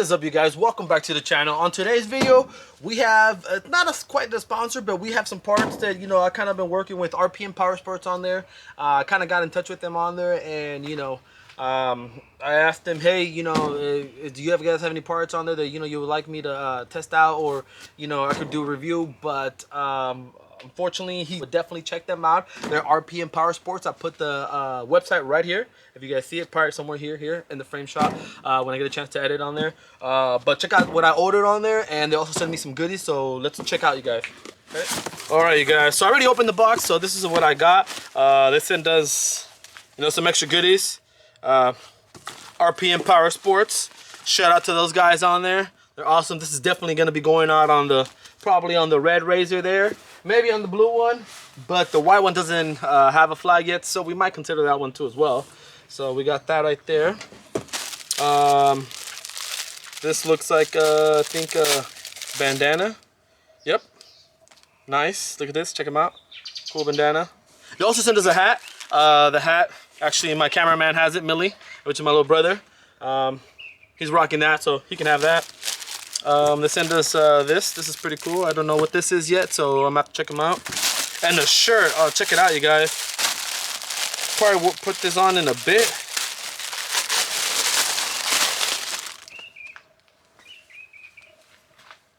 is up, you guys? Welcome back to the channel. On today's video, we have not quite the sponsor, but we have some parts that I kind of been working with RPM Powersports on there. I kind of got in touch with them on there, and I asked them, hey, do you guys have any parts on there that you would like me to test out, or I could do a review, but unfortunately, he would definitely check them out. They're RPM Powersports. I put the website right here. If you guys see it, probably somewhere here in the frame shot when I get a chance to edit on there. But check out what I ordered on there, and they also sent me some goodies. So let's check out, you guys. Okay. All right, you guys. So I already opened the box. So this is what I got. This sent us, some extra goodies. RPM Powersports. Shout out to those guys on there. They're awesome. This is definitely going to be going out on probably on the red RZR there. Maybe on the blue one, but the white one doesn't have a flag yet, so we might consider that one too as well. So we got that right there. This looks like I think a bandana. Yep, nice. Look at this. Check them out. Cool bandana. They also sent us a hat. The hat, actually, my cameraman has it, Millie, which is my little brother. He's rocking that, so he can have that. They sent us this. This is pretty cool. I don't know what this is yet, so I'm gonna have to check them out. And the shirt. Oh, check it out, you guys. Probably will put this on in a bit.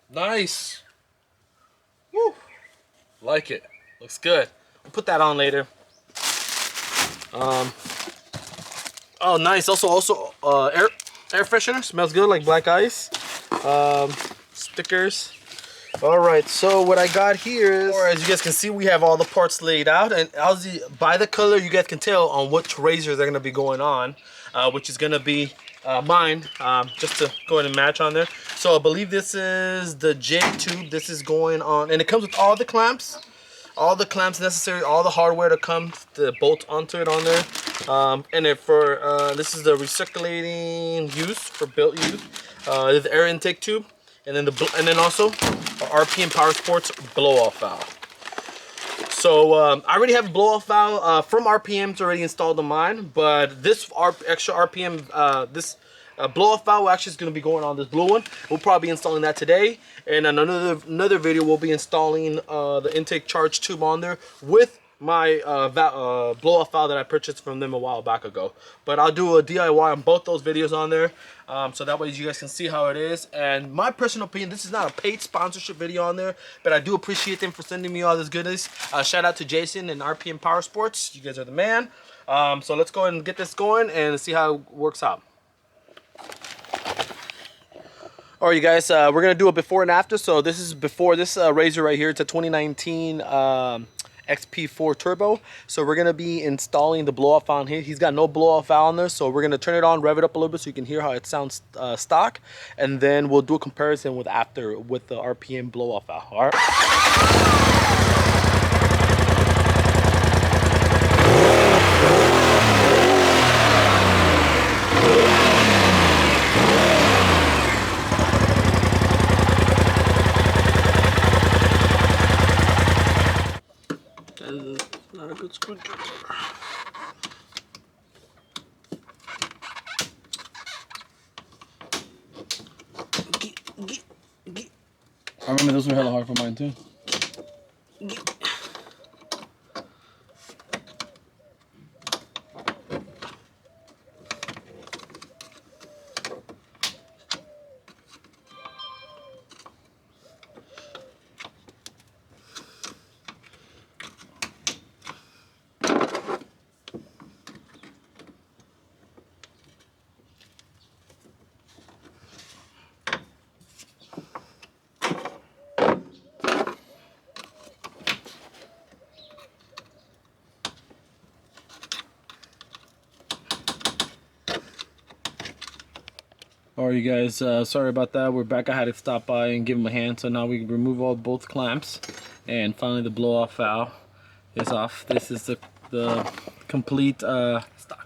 Nice. Woo. Like it. Looks good. We'll put that on later. Oh, nice. Also, air freshener. Smells good, like black ice. Stickers. All right, so what I got here is, as you guys can see, we have all the parts laid out, and by the color you guys can tell on which RZRs are going to be going on, which is going to be mine, just to go ahead and match on there. So I believe this is the J tube. This is going on, and it comes with all the clamps necessary, all the hardware to come to bolt onto it on there. And this is the recirculating use for built use. There's the air intake tube, and then also our RPM Powersports blow-off valve. So I already have a blow-off valve from RPM's already installed on mine, but this extra RPM blow-off valve actually is going to be going on this blue one. We'll probably be installing that today, and in another video we'll be installing the intake charge tube on there with my blow-off valve that I purchased from them a while back ago. But I'll do a DIY on both those videos on there, so that way you guys can see how it is. And my personal opinion, this is not a paid sponsorship video on there, but I do appreciate them for sending me all this goodies. Shout out to Jason and RPM Powersports. You guys are the man. So let's go ahead and get this going and see how it works out. All right, you guys, we're gonna do a before and after. So this is before this RZR right here. It's a 2019 XP4 turbo. So we're gonna be installing the blow-off valve on here. He's got no blow-off valve on there, so we're gonna turn it on, rev it up a little bit so you can hear how it sounds stock, and then we'll do a comparison with the RPM blow-off valve. All right. Not a good screwdriver. I remember those were hella hard for mine too. Alright, you guys, sorry about that. We're back. I had to stop by and give him a hand. So now we can remove both clamps, and finally the blow-off valve is off. This is the complete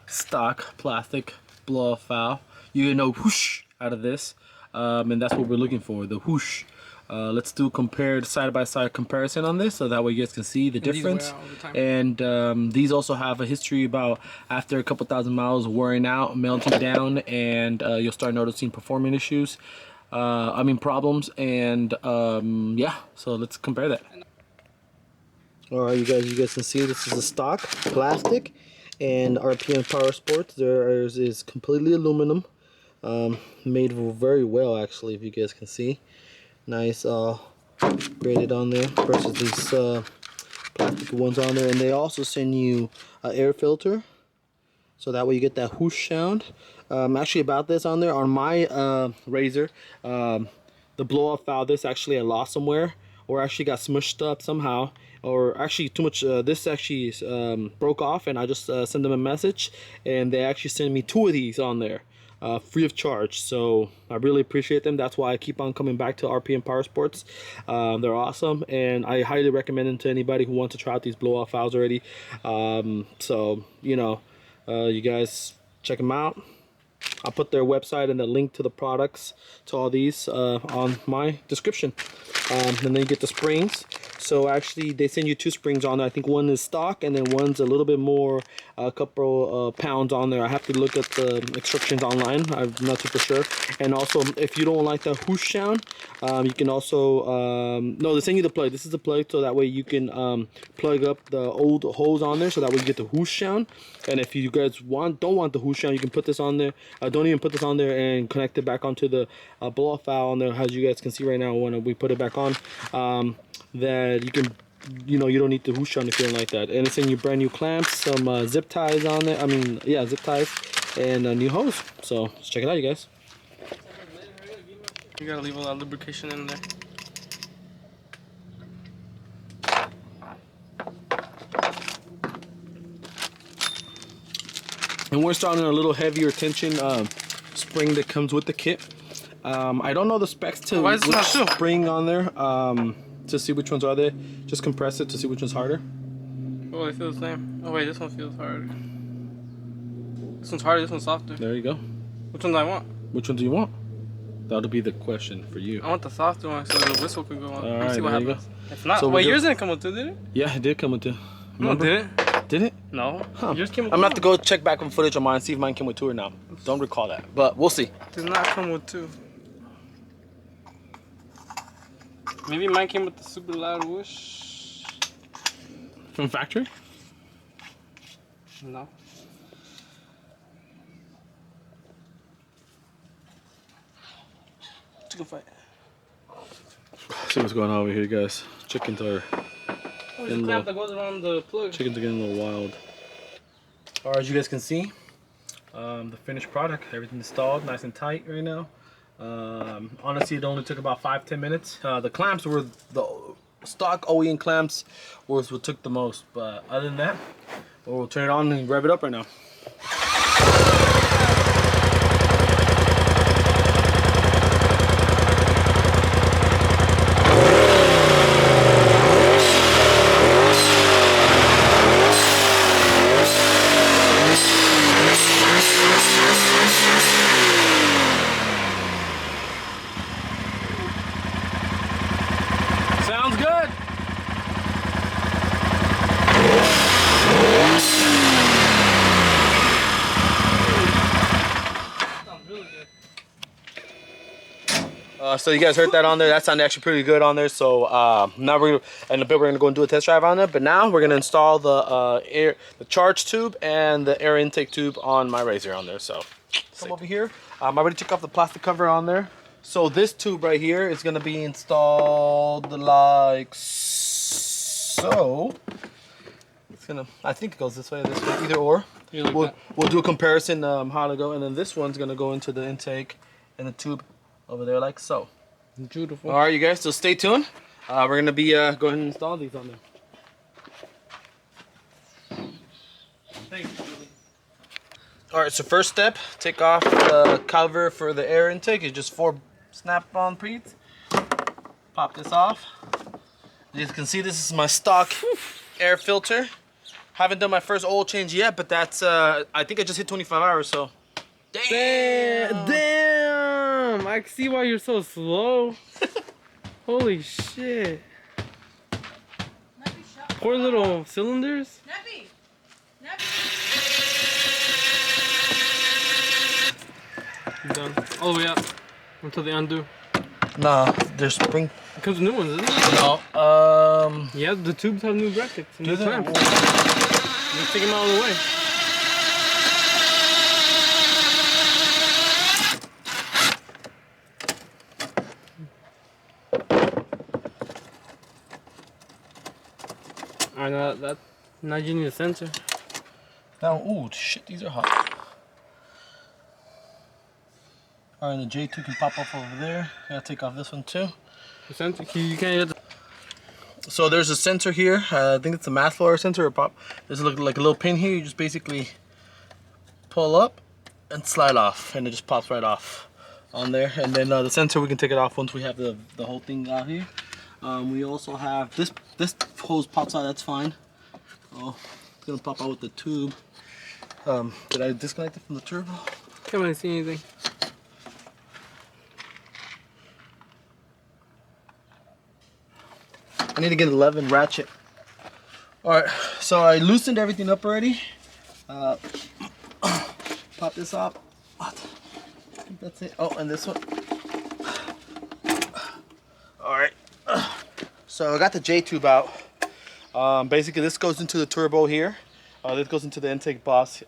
stock plastic blow-off valve. You know, whoosh out of this, and that's what we're looking for, the whoosh. Let's do compared side-by-side comparison on this, so that way you guys can see the difference. And these also have a history about after a couple thousand miles wearing out, melting down, and you'll start noticing performance issues. Problems. And yeah, so let's compare that. All right, you guys can see this is a stock plastic, and RPM Powersports, theirs is completely aluminum. Made very well, actually, if you guys can see. Nice graded on there versus these plastic ones on there. And they also send you an air filter, so that way you get that whoosh sound. Actually, about this on there, on my RZR, the blow off valve, this actually I lost somewhere, or actually got smushed up somehow, or actually too much. This actually broke off, and I just sent them a message, and they actually sent me 2 of these on there. Free of charge, so I really appreciate them. That's why I keep on coming back to RPM Powersports. They're awesome, and I highly recommend them to anybody who wants to try out these blow-off valves already. So you know, you guys check them out. I'll put their website and the link to the products, to all these, on my description. And then you get the springs. So actually they send you 2 springs on there. I think one is stock, and then one's a little bit more, a couple pounds on there. I have to look at the instructions online. I'm not super sure. And also, if you don't like the whoosh sound, you can also no, they send you the plug. This is the plug, so that way you can plug up the old hose on there, so that way you get the whoosh sound. And if you guys don't want the whoosh sound, you can put this on there. Don't even put this on there and connect it back onto the blow off valve on there, as you guys can see right now when we put it back on. That you can, you don't need the whoosh on if you don't like that. And it's in your brand new clamps, some zip ties on there. Yeah, zip ties, and a new hose. So let's check it out, you guys. You gotta leave a lot of lubrication in there. And we're starting a little heavier tension spring that comes with the kit. I don't know the specs to Why is it not two? spring on there, to see which ones are they. Just compress it to see which one's harder. Oh, they feel the same. Oh wait, this one feels harder. This one's harder, this one's softer. There you go. Which one do I want? Which one do you want? That'll be the question for you. I want the softer one so the whistle can go on. All right, see what there you happens. If not, So wait, we'll yours didn't come with two, did it? Yeah, it did come with 2. Remember? No, it didn't. Did it? No. Huh. Yours came with I'm gonna two. have to go check back on footage on mine, see if mine came with 2 or not. Don't recall that, but we'll see. Did not come with 2. Maybe mine came with the super loud whoosh. From factory? No. Chicken fight. See what's going on over here, guys. Chickens are Oh, there's a clamp that goes around the plug. Chickens are getting a little wild. All right, as you guys can see, the finished product, everything installed, nice and tight right now. Honestly, it only took about 5-10 minutes. The clamps were the stock OEM clamps was what took the most, but other than that, we'll turn it on and rev it up right now. Sounds good. So you guys heard that on there. That sounded actually pretty good on there. So now in a bit we're gonna go and do a test drive on it. But now we're gonna install the charge tube and the air intake tube on my RZR on there. So come over here. I already took off the plastic cover on there. So this tube right here is gonna be installed like so. It's gonna. I think it goes this way, either or. We'll do a comparison how to go, and then this one's gonna go into the intake and the tube over there like so. Beautiful. All right, you guys, so stay tuned. We're gonna be going ahead and install these on there. Thanks. All right, so first step, take off the cover for the air intake. It's just 4 snap-on pleats. Pop this off. As you can see, this is my stock air filter. Haven't done my first oil change yet, but that's I think I just hit 25 hours, so. Damn! I see why you're so slow. Holy shit. Poor little cylinders. Done. All the way up until they undo. Nah, there's spring. It comes with new ones, isn't it? No. Yeah, the tubes have new brackets and Do new they? clamps. Let's take them out of the way. Alright, now you need a sensor. Now, ooh, shit, these are hot. All right, the J2 can pop off over there. Gotta take off this one too. The sensor, you can't get the... So there's a sensor here. I think it's a mass floor sensor or pop. There's like a little pin here. You just basically pull up and slide off, and it just pops right off on there. And then the sensor, we can take it off once we have the whole thing out here. We also have this hose pops out. That's fine. Oh, it's gonna pop out with the tube. Did I disconnect it from the turbo? Can't really see anything. I need to get 11 ratchet. All right, so I loosened everything up already. Pop this off. I think that's it. Oh, and this one. All right. So I got the J tube out. Basically, this goes into the turbo here. This goes into the intake box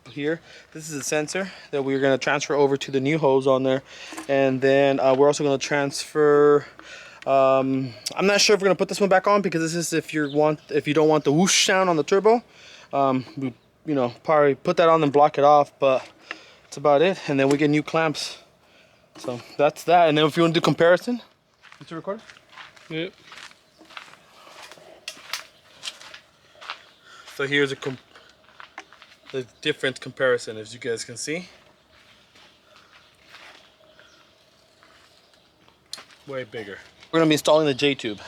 here. This is a sensor that we're going to transfer over to the new hose on there, and then we're also going to transfer. I'm not sure if we're gonna put this one back on because this is if you don't want the whoosh sound on the turbo. We probably put that on and block it off, but that's about it. And then we get new clamps. So that's that. And then if you want to do comparison, did you record? Yep. So here's the difference comparison, as you guys can see. Way bigger. We're gonna be installing the J tube.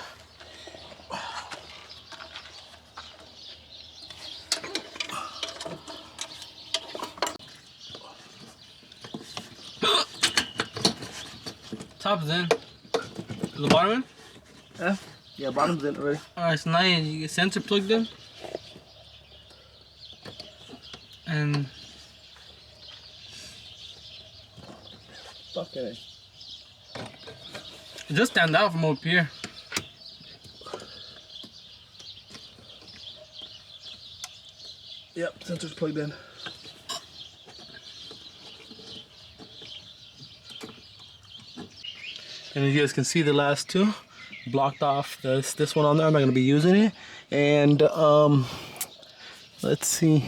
Top's in. The bottom in? Yeah, bottom's in already. Alright, so now you get sensor plugged in. And Okay. it just stand out from up here. Yep, sensor's plugged in. And as you guys can see, the last two blocked off this one on there. I'm not gonna be using it. And let's see.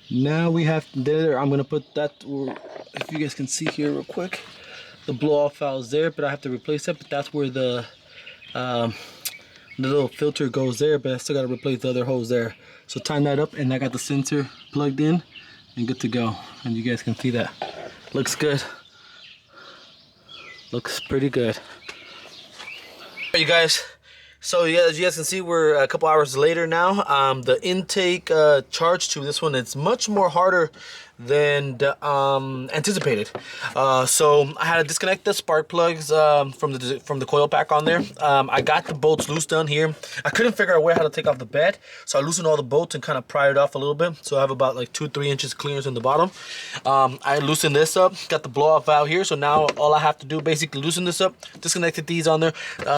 Now we have there. I'm gonna put that. If you guys can see here real quick, the blow off valve's there, but I have to replace it. But that's where the little filter goes there. But I still gotta replace the other hose there. So tying that up, and I got the sensor plugged in and good to go. And you guys can see that looks good. Looks pretty good. You guys, so yeah, as you guys can see, we're a couple hours later now. The intake charge tube, this one, it's much more harder than anticipated. So I had to disconnect the spark plugs from the coil pack on there. I got the bolts loose down here. I couldn't figure out how to take off the bed, so I loosened all the bolts and kind of pried it off a little bit. So I have about like 2-3 inches clearance in the bottom. I loosened this up, got the blow off valve here. So now all I have to do, basically loosen this up, disconnected these on there,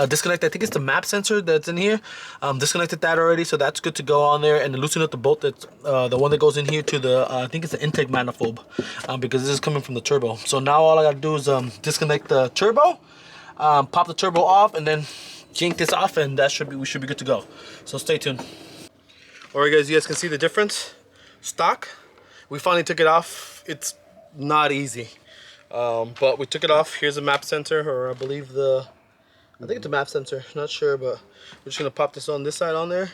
disconnect, I think it's the map sensor that's in here. Disconnected that already, so that's good to go on there. And then loosen up the bolt that's the one that goes in here to the I think it's the intake manifold, because this is coming from the turbo. So now all I gotta do is disconnect the turbo, pop the turbo off, and then yank this off, and we should be good to go. So stay tuned. Alright guys, you guys can see the difference. Stock, we finally took it off. It's not easy, but we took it off. Here's a map sensor, or I believe I think it's a map sensor, not sure, but we're just gonna pop this on this side on there,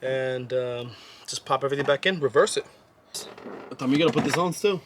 and just pop everything back in, reverse it. I thought we gotta put this on still.